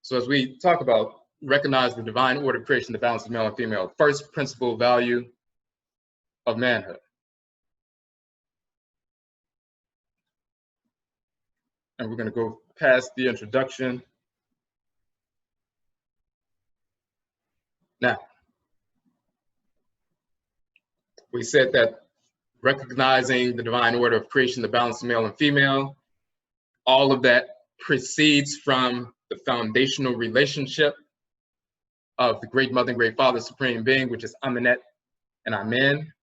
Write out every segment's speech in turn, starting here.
So as we talk about recognize the divine order of creation, the balance of male and female, first principle value of manhood. And we're going to go past the introduction. Now, we said that recognizing the divine order of creation, the balance of male and female, all of that proceeds from the foundational relationship of the Great Mother and Great Father, Supreme Being, which is Amannet and Amen.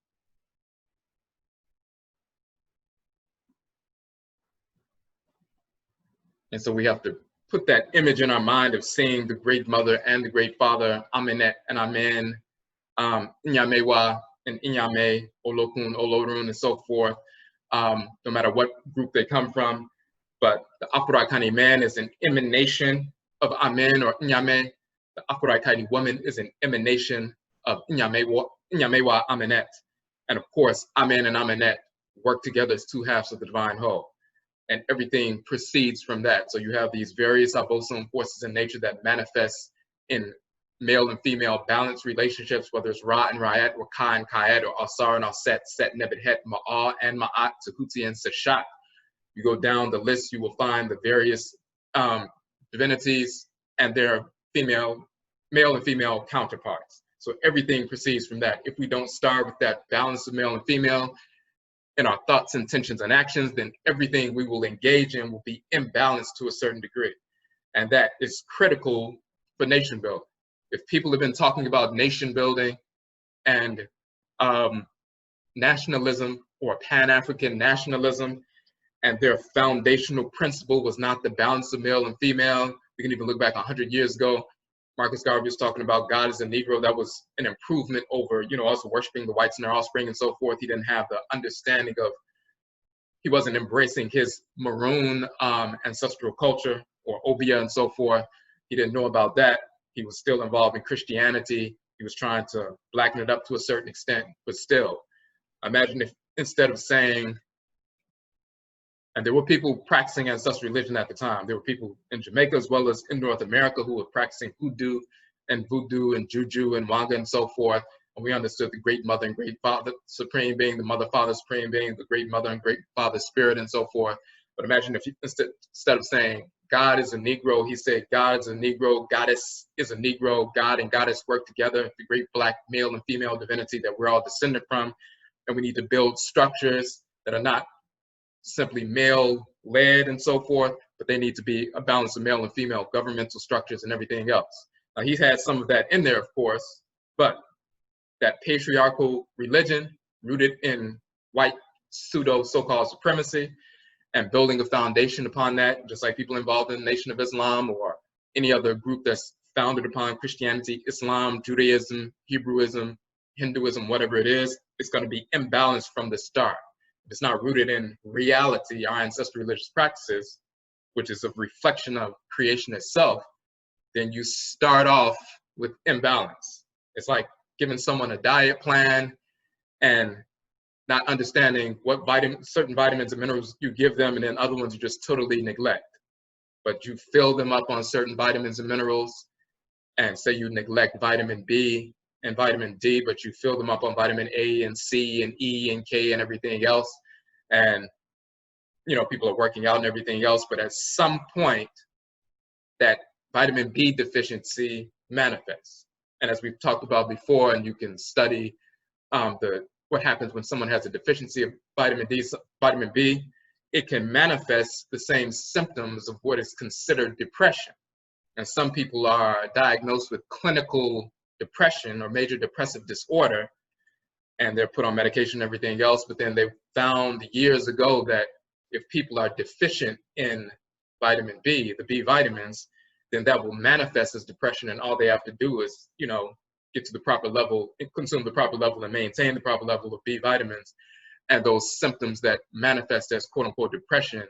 And so we have to put that image in our mind of seeing the Great Mother and the Great Father, Amannet and Amen, Inyamewa and Inyame, Olokun, Olorun, and so forth, no matter what group they come from. But the Afurakani man is an emanation of Amen or Inyame. The Afuraitkaitnit woman is an emanation of Inyamewa Amenet. And of course, Amen and Amenet work together as two halves of the divine whole. And everything proceeds from that. So you have these various opposing forces in nature that manifest in male and female balanced relationships, whether it's Ra and Ra'at, or Ka and Ka'at, or Asar and Aset, Set, Nebet, Het, Ma'ah and Ma'at, Tahuti and Seshat. You go down the list, you will find the various divinities and their male and female counterparts. So everything proceeds from that. If we don't start with that balance of male and female in our thoughts, intentions, and actions, then everything we will engage in will be imbalanced to a certain degree. And that is critical for nation building. If people have been talking about nation building and nationalism or Pan-African nationalism, and their foundational principle was not the balance of male and female, we can even look back 100 years ago. Marcus Garvey was talking about God as a Negro. That was an improvement over, also worshiping the whites and their offspring and so forth. He didn't have the understanding of, he wasn't embracing his maroon ancestral culture or Obia and so forth. He didn't know about that. He was still involved in Christianity. He was trying to blacken it up to a certain extent, but still, imagine if instead of saying, and there were people practicing ancestral religion at the time. There were people in Jamaica as well as in North America who were practicing hoodoo and voodoo and juju and wanga and so forth. And we understood the Great Mother and Great Father, Supreme Being, the Mother, Father, Supreme Being, the Great Mother and Great Father, Spirit, and so forth. But imagine if you, instead of saying God is a Negro, he said God is a Negro, Goddess is a Negro, God and Goddess work together, the great black male and female divinity that we're all descended from. And we need to build structures that are not simply male-led and so forth, but they need to be a balance of male and female governmental structures and everything else. Now, he's had some of that in there, of course, but that patriarchal religion rooted in white pseudo so-called supremacy and building a foundation upon that, just like people involved in the Nation of Islam or any other group that's founded upon Christianity, Islam, Judaism, Hebrewism, Hinduism, whatever it is, it's going to be imbalanced from the start. If it's not rooted in reality, our ancestral religious practices, which is a reflection of creation itself, then you start off with imbalance. It's like giving someone a diet plan and not understanding what certain vitamins and minerals you give them, and then other ones you just totally neglect. But you fill them up on certain vitamins and minerals, and say you neglect vitamin B and vitamin D, but you fill them up on vitamin A and C and E and K and everything else. And, people are working out and everything else, but at some point that vitamin B deficiency manifests. And as we've talked about before, and you can study what happens when someone has a deficiency of vitamin B, it can manifest the same symptoms of what is considered depression. And some people are diagnosed with clinical depression or major depressive disorder, and they're put on medication and everything else. But then they found years ago that if people are deficient in vitamin B, the B vitamins, then that will manifest as depression. And all they have to do is, get to the proper level, consume the proper level, and maintain the proper level of B vitamins. And those symptoms that manifest as quote unquote depression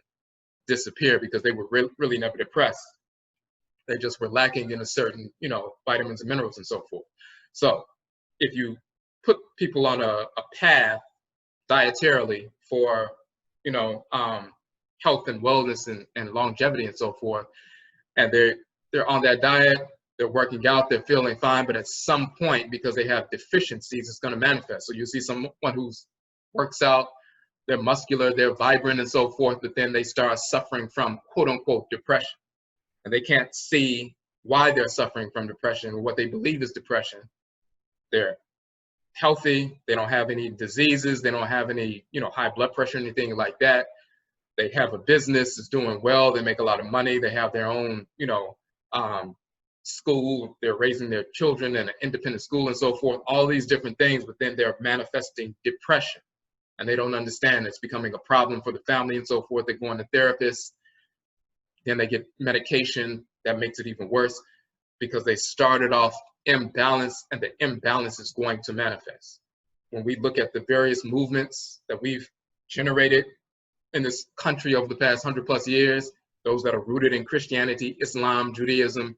disappear because they were really never depressed. They just were lacking in a certain, vitamins and minerals and so forth. So if you put people on a path dietarily for, health and wellness and longevity and so forth, and they're they're on that diet, they're working out, they're feeling fine, but at some point, because they have deficiencies, it's going to manifest. So you see someone who works out, they're muscular, they're vibrant and so forth, but then they start suffering from quote unquote depression. And they can't see why they're suffering from depression or what they believe is depression. They're healthy, they don't have any diseases, they don't have any, high blood pressure, anything like that. They have a business, it's doing well, they make a lot of money, they have their own, school, they're raising their children in an independent school and so forth, all these different things, but then they're manifesting depression. And they don't understand it's becoming a problem for the family and so forth. They're going to therapists, then they get medication that makes it even worse because they started off imbalanced, and the imbalance is going to manifest. When we look at the various movements that we've generated in this country over the past 100+ years, those that are rooted in Christianity, Islam, Judaism,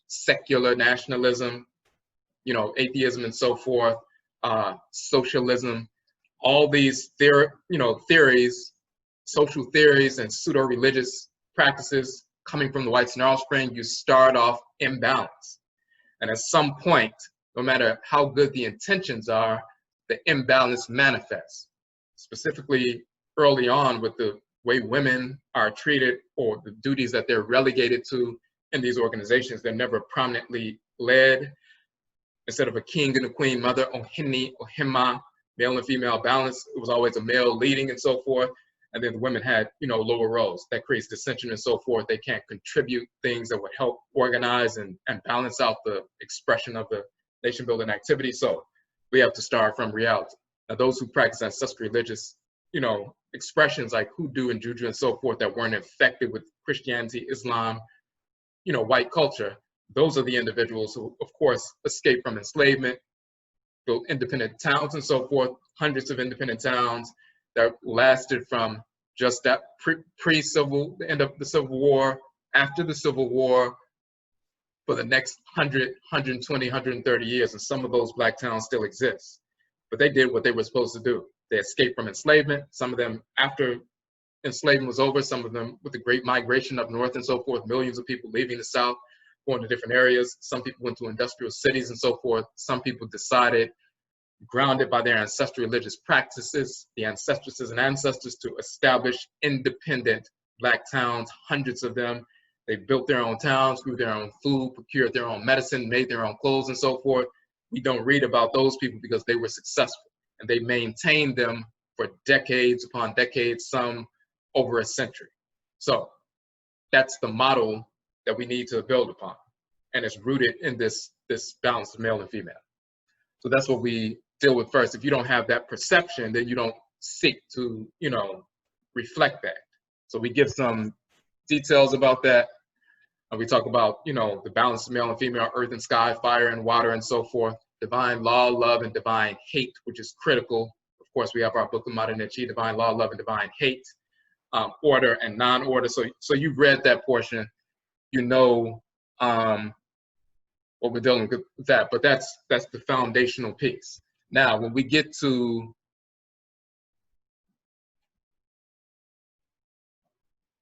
secular nationalism, atheism and so forth, socialism, all these theories, social theories and pseudo-religious practices coming from the white snarl spring, you start off imbalanced. And at some point, no matter how good the intentions are, the imbalance manifests. Specifically early on with the way women are treated or the duties that they're relegated to in these organizations, they're never prominently led. Instead of a king and a queen, mother, ohini, ohima, male and female balance, it was always a male leading and so forth. And then the women had, lower roles. That creates dissension and so forth. They can't contribute things that would help organize and balance out the expression of the nation building activity. So we have to start from reality. Now, those who practice ancestral religious, expressions like hoodoo and juju and so forth that weren't infected with Christianity, Islam, white culture, those are the individuals who, of course, escaped from enslavement, built independent towns and so forth, hundreds of independent towns that lasted from just that pre-civil, the end of the Civil War, after the Civil War, for the next 100, 120, 130 years, and some of those black towns still exist. But they did what they were supposed to do. They escaped from enslavement, some of them after enslavement was over, some of them with the Great Migration up north and so forth, millions of people leaving the South, going to different areas. Some people went to industrial cities and so forth. Some people decided, grounded by their ancestral religious practices, the ancestresses and ancestors, to establish independent black towns, hundreds of them. They built their own towns, grew their own food, procured their own medicine, made their own clothes and so forth. We don't read about those people because they were successful, and they maintained them for decades upon decades, some over a century. So that's the model that we need to build upon, and it's rooted in this balance of male and female. So that's what we deal with first. If you don't have that perception, then you don't seek to, reflect that. So we give some details about that. We talk about, the balance of male and female, earth and sky, fire and water and so forth, divine law, love, and divine hate, which is critical. Of course, we have our book of Amanne, divine law, love, and divine hate, order and non-order. So you've read that portion, what we're dealing with that, but that's the foundational piece. Now, when we get to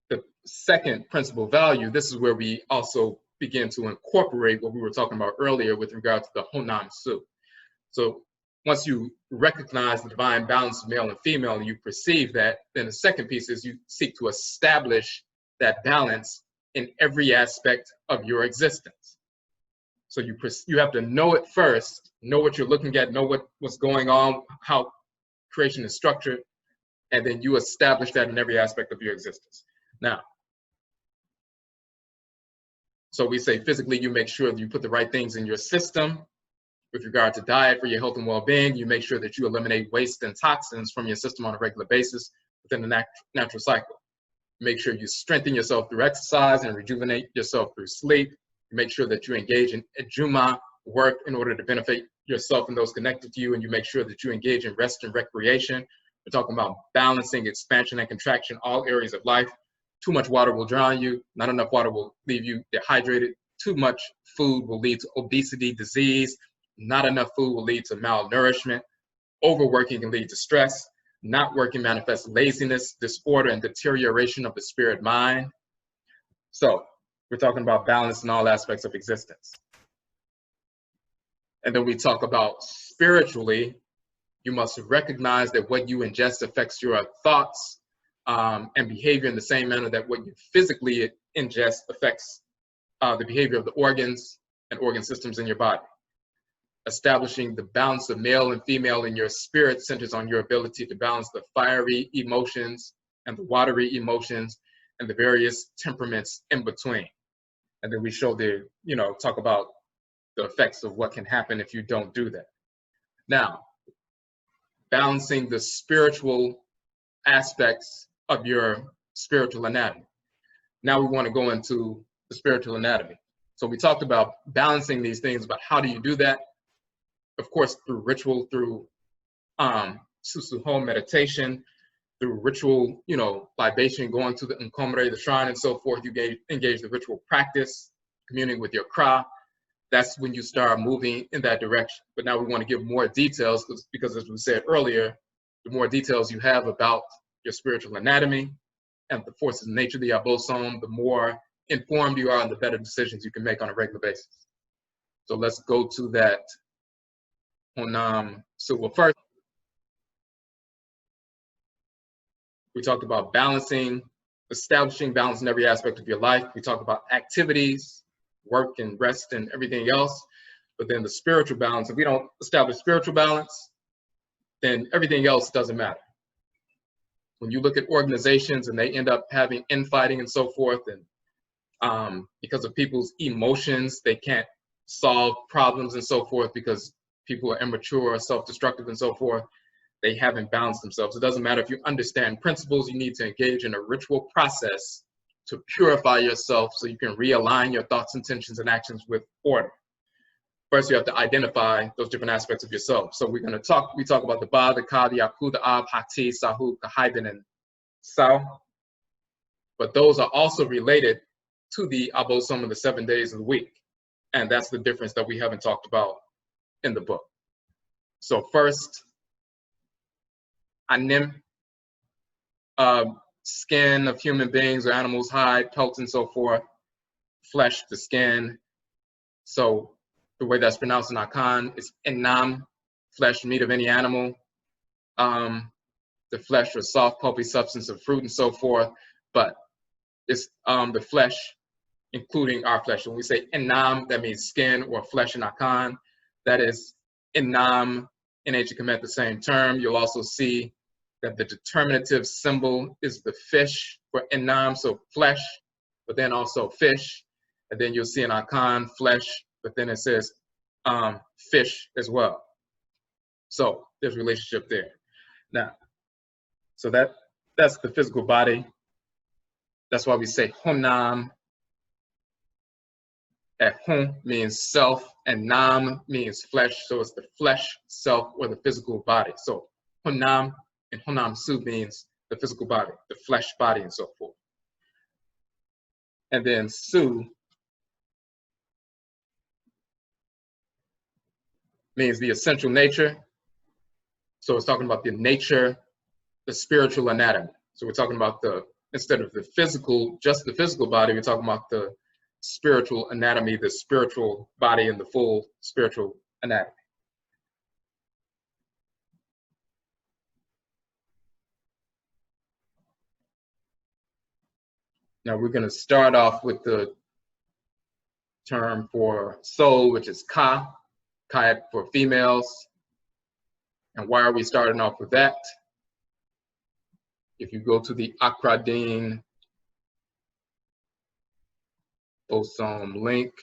the second principal value, this is where we also begin to incorporate what we were talking about earlier with regard to the Nationbuilding. So once you recognize the divine balance of male and female, and you perceive that, then the second piece is you seek to establish that balance in every aspect of your existence. So you have to know it first, know what you're looking at, know what's going on, how creation is structured, and then you establish that in every aspect of your existence. Now, so we say physically, you make sure that you put the right things in your system with regard to diet for your health and well-being. You make sure that you eliminate waste and toxins from your system on a regular basis within the natural cycle. Make sure you strengthen yourself through exercise and rejuvenate yourself through sleep. Make sure that you engage in ejuma work in order to benefit yourself and those connected to you, and you make sure that you engage in rest and recreation. We're talking about balancing expansion and contraction, all areas of life. Too much water will drown you. Not enough water will leave you dehydrated. Too much food will lead to obesity, disease. Not enough food will lead to malnourishment. Overworking can lead to stress. Not working manifests laziness, disorder, and deterioration of the spirit mind. So We're talking about balance in all aspects of existence. And then we talk about spiritually, you must recognize that what you ingest affects your thoughts and behavior in the same manner that what you physically ingest affects the behavior of the organs and organ systems in your body. Establishing the balance of male and female in your spirit centers on your ability to balance the fiery emotions and the watery emotions and the various temperaments in between. And then we show the, talk about the effects of what can happen if you don't do that. Now, balancing the spiritual aspects of your spiritual anatomy. Now we want to go into the spiritual anatomy. So we talked about balancing these things, but how do you do that? Of course, through ritual, through susuho meditation, through ritual, libation, going to the nkomre, the shrine, and so forth. You engage the ritual practice, communing with your kra. That's when you start moving in that direction. But now we want to give more details because as we said earlier, the more details you have about your spiritual anatomy and the forces of nature, the abosom, the more informed you are and the better decisions you can make on a regular basis. So let's go to that. So first, we talked about balancing, establishing balance in every aspect of your life. We talked about activities, work and rest and everything else. But then the spiritual balance, if we don't establish spiritual balance, then everything else doesn't matter. When you look at organizations and they end up having infighting and so forth, and because of people's emotions, they can't solve problems and so forth because people are immature or self-destructive and so forth, they haven't balanced themselves. It doesn't matter if you understand principles, you need to engage in a ritual process to purify yourself so you can realign your thoughts, intentions, and actions with order. First, you have to identify those different aspects of yourself. So we talk about the ba, the ka, the aku, the ab, hati, sahu, kahaiden, and sao. But those are also related to the abosom of the 7 days of the week. And that's the difference that we haven't talked about in the book. So first, anim, skin of human beings or animals, hide, pelts, and so forth, flesh, the skin. So the way that's pronounced in Akan is enam, flesh, meat of any animal. The flesh or soft, pulpy substance of fruit and so forth. But it's the flesh, including our flesh. When we say enam, that means skin or flesh in Akan. That is enam, in ancient Kemet, the same term. You'll also see that the determinative symbol is the fish for enam, so flesh, but then also fish. And then you'll see in Akan, flesh, but then it says fish as well. So there's a relationship there. Now, so that's the physical body. That's why we say honam. Hun means self, and nam means flesh. So it's the flesh, self, or the physical body. So honam and honam su means the physical body, the flesh body, and so forth. And then su means the essential nature. So it's talking about the nature, the spiritual anatomy. So we're talking about instead of the physical, just the physical body, we're talking about the spiritual anatomy, the spiritual body, and the full spiritual anatomy. Now we're going to start off with the term for soul, which is ka, ka for females. And why are we starting off with that? If you go to the Akradin Bosom link,